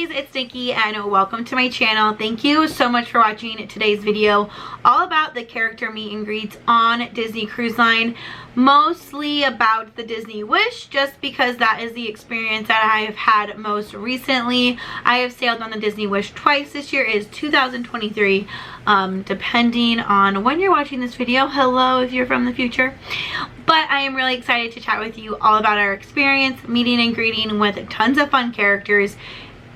guys, it's Nikki and welcome to my channel. Thank you so much for watching today's video all about the character meet and greets on Disney Cruise Line. Mostly about the Disney Wish, just because that is the experience that I have had most recently. I have sailed on the Disney Wish twice. This year is 2023, depending on when you're watching this video. Hello if you're from the future. But I am really excited to chat with you all about our experience meeting and greeting with tons of fun characters.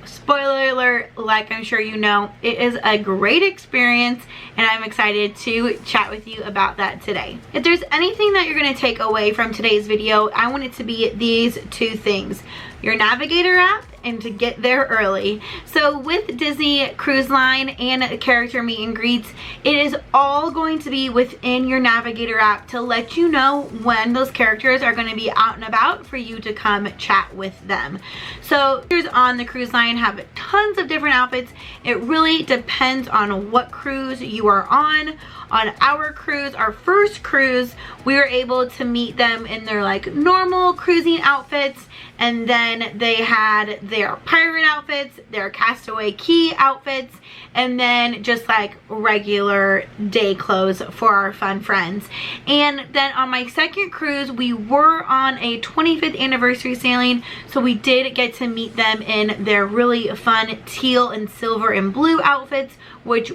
Spoiler alert, like I'm sure you know, it is a great experience and I'm excited to chat with you about that today. If there's anything that you're going to take away from today's video, I want it to be these two things: your Navigator app and to get there early. So with Disney Cruise Line and character meet and greets, it is all going to be within your Navigator app to let you know when those characters are going to be out and about for you to come chat with them. So characters on the cruise line have tons of different outfits. It really depends on what cruise you are on. On our cruise, our first cruise, we were able to meet them in their like normal cruising outfits, and then they had their pirate outfits, their Castaway Cay outfits, and then just like regular day clothes for our fun friends. And then on my second cruise, we were on a 25th anniversary sailing, so we did get to meet them in their really fun teal and silver and blue outfits, which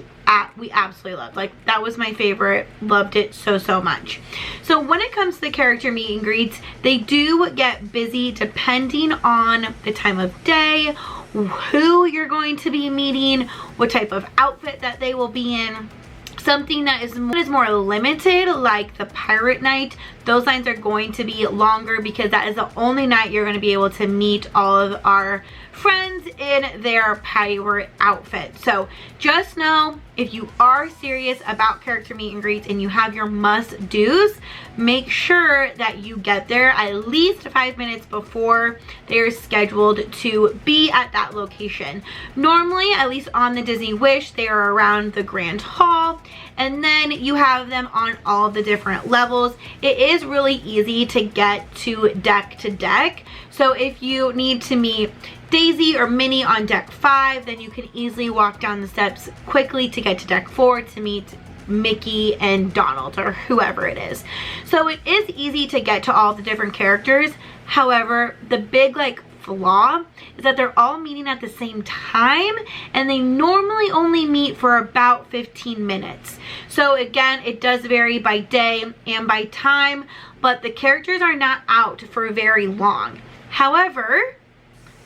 we absolutely loved. Like, that was my favorite. Loved it so much. So when it comes to the character meet and greets, they do get busy depending on the time of day, who you're going to be meeting, what type of outfit that they will be in. Something that is more limited, like the pirate night, those lines are going to be longer because that is the only night you're going to be able to meet all of our friends in their pirate outfit. So just know, if you are serious about character meet and greets and you have your must-dos, make sure that you get there at least 5 minutes before they're scheduled to be at that location. Normally, at least on the Disney Wish, they are around the Grand Hall, and then you have them on all the different levels. It is really easy to get to deck, so if you need to meet Daisy or Minnie on deck 5, then you can easily walk down the steps quickly to get to deck 4 to meet Mickey and Donald or whoever it is. So it is easy to get to all the different characters. However, the big like flaw is that they're all meeting at the same time and they normally only meet for about 15 minutes. So again, it does vary by day and by time, but the characters are not out for very long. However,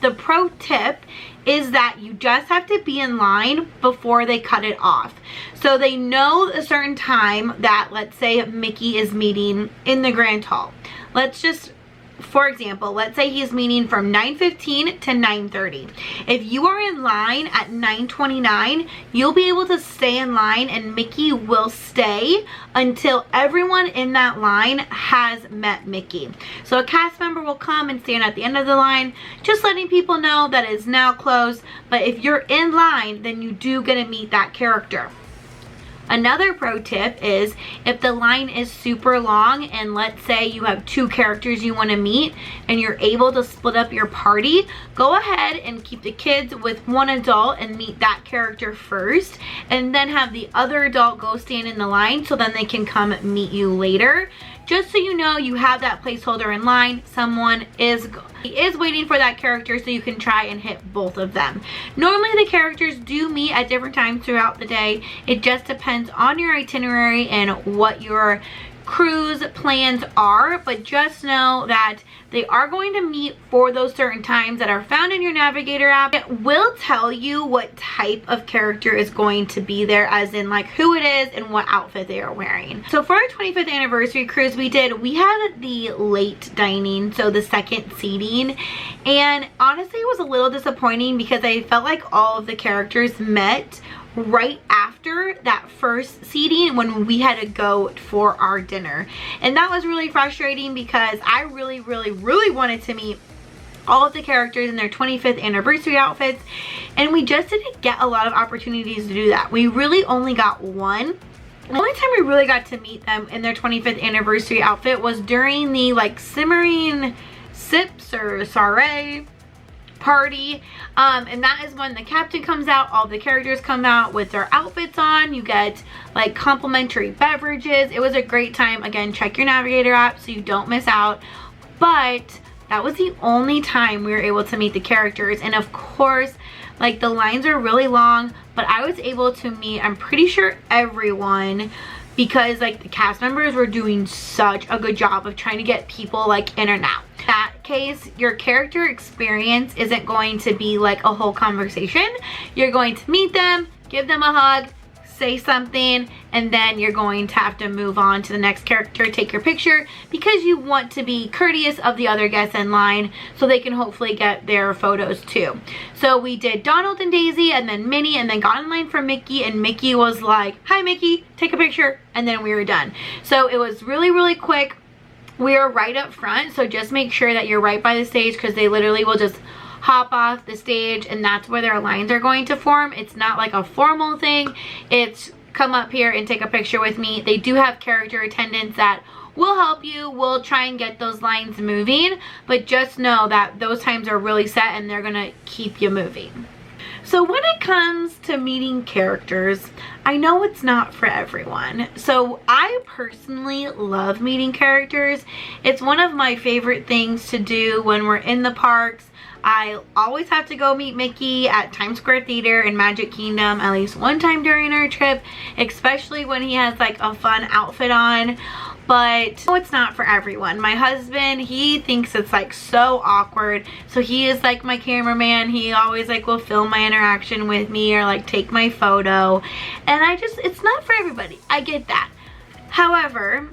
the pro tip is that you just have to be in line before they cut it off. So they know a certain time that, let's say, Mickey is meeting in the Grand Hall. Let's just, for example, let's say he's meeting from 9:15 to 9:30. If you are in line at 9:29, you'll be able to stay in line and Mickey will stay until everyone in that line has met Mickey. So a cast member will come and stand at the end of the line, just letting people know that it's now closed. But if you're in line, then you do get to meet that character. Another pro tip is, if the line is super long and let's say you have 2 characters you want to meet and you're able to split up your party, go ahead and keep the kids with one adult and meet that character first, and then have the other adult go stand in the line so then they can come meet you later. Just so you know, you have that placeholder in line. Someone is waiting for that character, so you can try and hit both of them. Normally the characters do meet at different times throughout the day. It just depends on your itinerary and what your cruise plans are, but just know that they are going to meet for those certain times that are found in your Navigator app. It will tell you what type of character is going to be there, as in like who it is and what outfit they are wearing. So for our 25th anniversary cruise we had the late dining, so the second seating, and honestly it was a little disappointing because I felt like all of the characters met right after that first seating when we had to go for our dinner, and that was really frustrating because I really wanted to meet all of the characters in their 25th anniversary outfits, and we just didn't get a lot of opportunities to do that. We really only got one. The only time we really got to meet them in their 25th anniversary outfit was during the like simmering sips or soiree party, and that is when the captain comes out. All the characters come out with their outfits on. You get like complimentary beverages. It was a great time. Again, check your Navigator app so you don't miss out. But that was the only time we were able to meet the characters, and of course, like, the lines are really long, but I was able to meet, I'm pretty sure, everyone, because like the cast members were doing such a good job of trying to get people like in and out. In that case, your character experience isn't going to be like a whole conversation. You're going to meet them, give them a hug, say something, and then you're going to have to move on to the next character, take your picture, because you want to be courteous of the other guests in line so they can hopefully get their photos too. So we did Donald and Daisy, and then Minnie, and then got in line for Mickey, and Mickey was like, "Hi Mickey, take a picture," and then we were done. So it was really, really quick. We are right up front, so just make sure that you're right by the stage, because they literally will just hop off the stage, and that's where their lines are going to form. It's not like a formal thing. It's come up here and take a picture with me. They do have character attendants that will help you. We'll try and get those lines moving, but just know that those times are really set and they're gonna keep you moving. So when it comes to meeting characters, I know it's not for everyone. So I personally love meeting characters. It's one of my favorite things to do when we're in the parks. I always have to go meet Mickey at Times Square Theater in Magic Kingdom at least one time during our trip, especially when he has like a fun outfit on. But no, it's not for everyone. My husband, he thinks it's like so awkward, so he is like my cameraman. He always like will film my interaction with me or like take my photo, and it's not for everybody. I get that. However,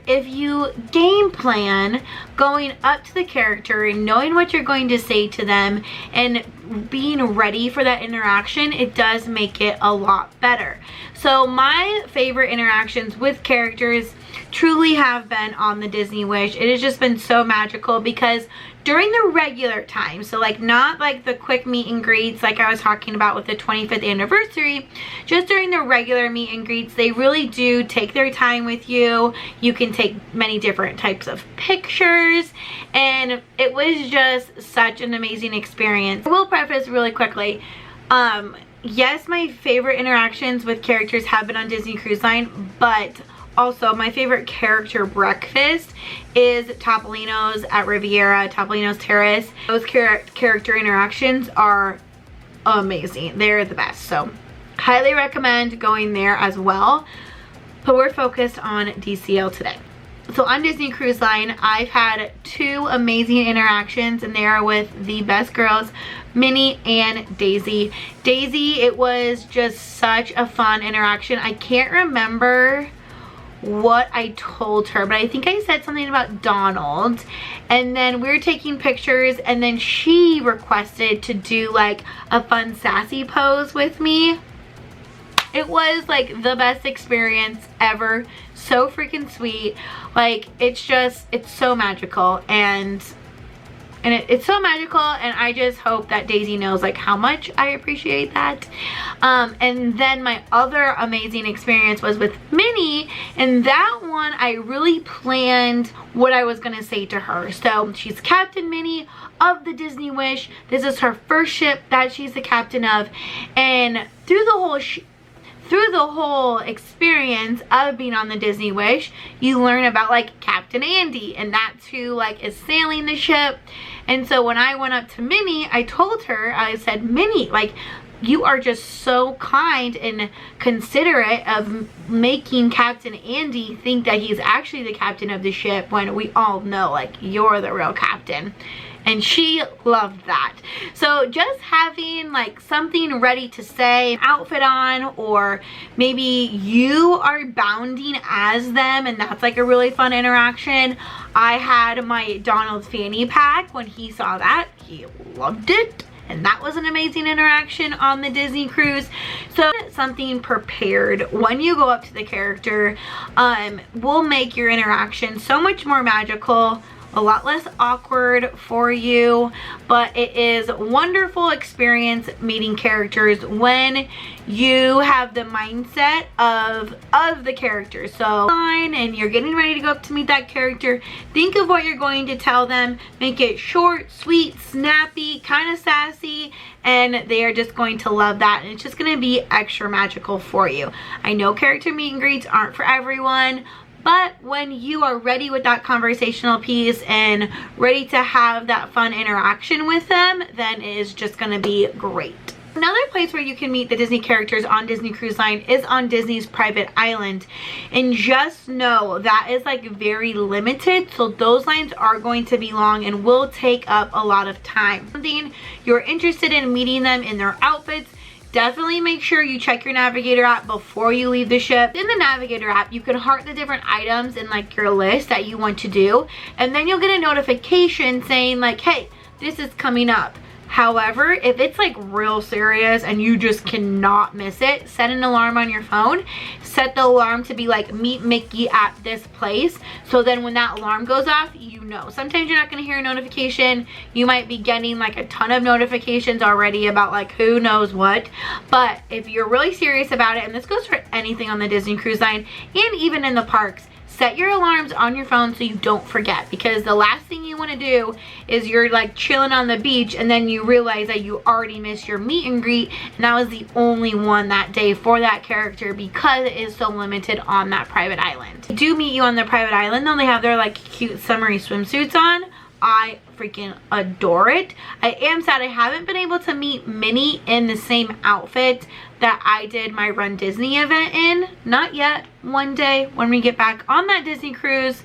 if you game plan going up to the character and knowing what you're going to say to them and being ready for that interaction, it does make it a lot better. So my favorite interactions with characters truly have been on the Disney Wish. It has just been so magical, because during the regular time, so like not like the quick meet and greets like I was talking about with the 25th anniversary, just during the regular meet and greets, they really do take their time with you. You can take many different types of pictures, and it was just such an amazing experience. I will preface really quickly, yes, my favorite interactions with characters have been on Disney Cruise Line, but also my favorite character breakfast is Topolino's at Riviera, Topolino's Terrace. Those character interactions are amazing. They're the best. So highly recommend going there as well. But we're focused on DCL today. So on Disney Cruise Line, I've had two amazing interactions, and they are with the best girls, Minnie and Daisy. Daisy, it was just such a fun interaction. I can't remember what I told her, but I think I said something about Donald, and then we were taking pictures, and then she requested to do like a fun sassy pose with me. It was like the best experience ever. So freaking sweet. Like, it's so magical, and it's so magical, and I just hope that Daisy knows like how much I appreciate that. And then my other amazing experience was with Minnie, and that one I really planned what I was gonna say to her. So she's Captain Minnie of the Disney Wish. This is her first ship that she's the captain of, and through the whole experience of being on the Disney Wish, you learn about like Captain Andy, and that's who like is sailing the ship. And so when I went up to Minnie, I told her, I said, "Minnie, like, you are just so kind and considerate of making Captain Andy think that he's actually the captain of the ship, when we all know like you're the real captain." And she loved that. So just having like something ready to say, outfit on, or maybe you are bounding as them, and that's like a really fun interaction. I had my Donald fanny pack. When he saw that, he loved it. And that was an amazing interaction on the Disney cruise. So something prepared when you go up to the character will make your interaction so much more magical. a lot less awkward for you, but it is a wonderful experience meeting characters when you have the mindset of the character. So and you're getting ready to go up to meet that character, think of what you're going to tell them, make it short, sweet, snappy, kind of sassy, and they are just going to love that, and it's just going to be extra magical for you. I know character meet and greets aren't for everyone, but when you are ready with that conversational piece and ready to have that fun interaction with them, then it is just going to be great. Another place where you can meet the Disney characters on Disney Cruise Line is on Disney's private island. And just know that is like very limited, so those lines are going to be long and will take up a lot of time. Something you're interested in meeting them in their outfits, definitely make sure you check your Navigator app before you leave the ship. In the Navigator app, you can heart the different items in like your list that you want to do, and then you'll get a notification saying like, hey, this is coming up. However, if it's like real serious and you just cannot miss it, set an alarm on your phone. Set the alarm to be like, meet Mickey at this place. So then when that alarm goes off, you know. Sometimes you're not going to hear a notification. You might be getting like a ton of notifications already about like who knows what. But if you're really serious about it, and this goes for anything on the Disney Cruise Line and even in the parks, set your alarms on your phone so you don't forget, because the last thing you want to do is you're like chilling on the beach and then you realize that you already missed your meet and greet, and that was the only one that day for that character because it is so limited on that private island. They do meet you on the private island though. They have their like cute summery swimsuits on. I freaking adore it. I am sad I haven't been able to meet Minnie in the same outfit that I did my Run Disney event in. Not yet. One day when we get back on that Disney cruise,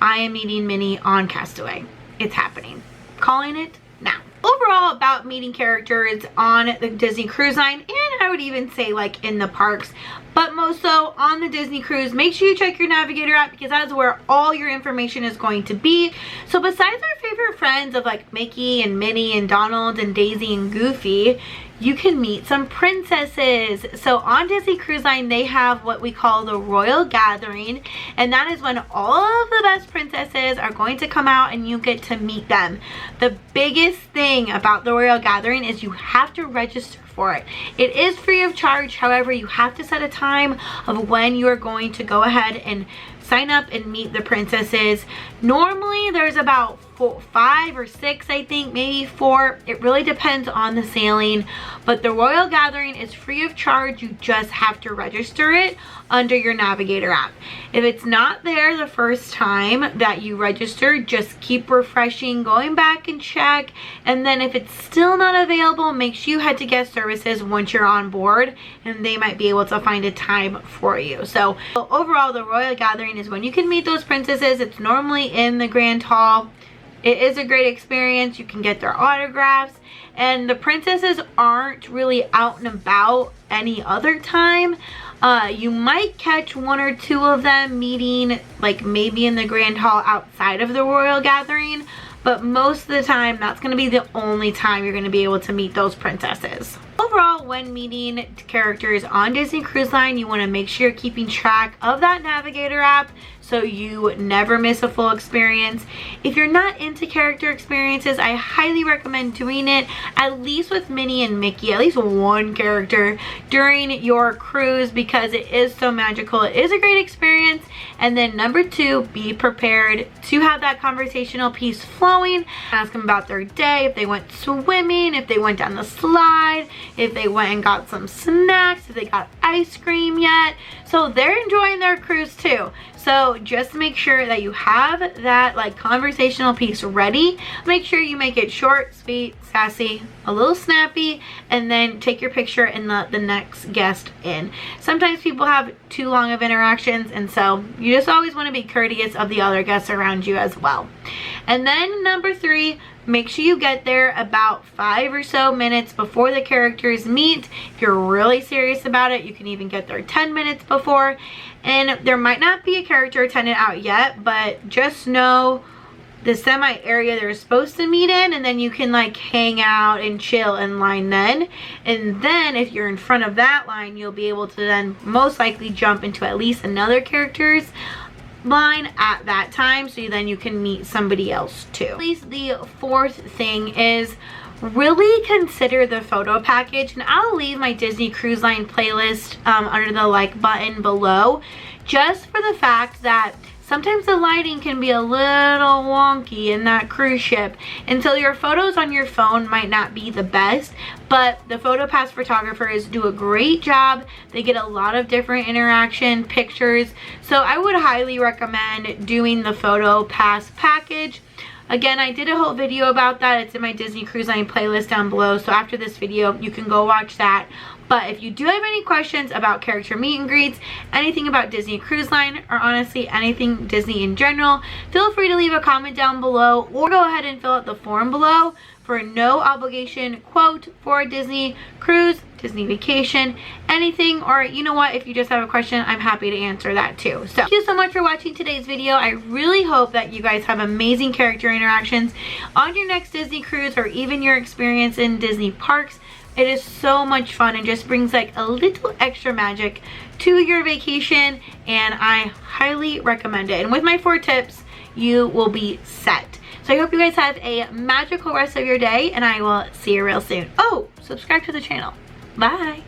I am meeting Minnie on Castaway. It's happening. Calling it now. Overall, about meeting characters on the Disney Cruise Line, and I would even say like in the parks, but most so on the Disney cruise, make sure you check your Navigator app because that is where all your information is going to be. So besides our favorite friends of like Mickey and Minnie and Donald and Daisy and Goofy, you can meet some princesses. So on Disney Cruise Line, they have what we call the Royal Gathering, and that is when all of the best princesses are going to come out and you get to meet them. The biggest thing about the Royal Gathering is you have to register for it. It is free of charge, however, you have to set a time of when you are going to go ahead and sign up and meet the princesses. Normally there's about 5 or 6, I think, maybe 4. It really depends on the sailing, but the Royal Gathering is free of charge. You just have to register it under your Navigator app. If it's not there the first time that you register, just keep refreshing, going back and check, and then if it's still not available, make sure you head to guest services once you're on board and they might be able to find a time for you. So overall, the Royal Gathering is when you can meet those princesses. It's normally in the Grand Hall. It is a great experience. You can get their autographs, and the princesses aren't really out and about any other time. You might catch 1 or 2 of them meeting like maybe in the Grand Hall outside of the Royal Gathering, but most of the time that's going to be the only time you're going to be able to meet those princesses. Overall, when meeting characters on Disney Cruise Line, you want to make sure you're keeping track of that Navigator app so you never miss a full experience. If you're not into character experiences, I highly recommend doing it at least with Minnie and Mickey, at least one character during your cruise, because it is so magical. It is a great experience. And then number 2, be prepared to have that conversational piece flowing. Ask them about their day, if they went swimming, if they went down the slide, if they went and got some snacks, if they got ice cream yet. So they're enjoying their cruise too. So just make sure that you have that like conversational piece ready. Make sure you make it short, sweet, sassy, a little snappy, and then take your picture and let the next guest in. Sometimes people have too long of interactions, and so you just always want to be courteous of the other guests around you as well. And then number 3, make sure you get there about 5 or so minutes before the characters meet. If you're really serious about it, you can even get there 10 minutes before. And there might not be a character attendant out yet, but just know the semi area they're supposed to meet in, and then you can like hang out and chill in line then. And then if you're in front of that line, you'll be able to then most likely jump into at least another character's line at that time, so then you can meet somebody else too. At least the fourth thing is really consider the photo package, and I'll leave my Disney Cruise Line playlist under the like button below, just for the fact that sometimes the lighting can be a little wonky in that cruise ship, and so your photos on your phone might not be the best, but the PhotoPass photographers do a great job. They get a lot of different interaction pictures, so I would highly recommend doing the PhotoPass package. Again, I did a whole video about that. It's in my Disney Cruise Line playlist down below, so after this video you can go watch that. But if you do have any questions about character meet and greets, anything about Disney Cruise Line, or honestly anything Disney in general, feel free to leave a comment down below, or go ahead and fill out the form below for no obligation quote for a Disney cruise, Disney vacation, anything. Or you know what, if you just have a question, I'm happy to answer that too. So thank you so much for watching today's video. I really hope that you guys have amazing character interactions on your next Disney cruise, or even your experience in Disney parks. It is so much fun and just brings like a little extra magic to your vacation, and I highly recommend it. And with my 4 tips, you will be set. So I hope you guys have a magical rest of your day, and I will see you real soon. Oh, subscribe to the channel. Bye.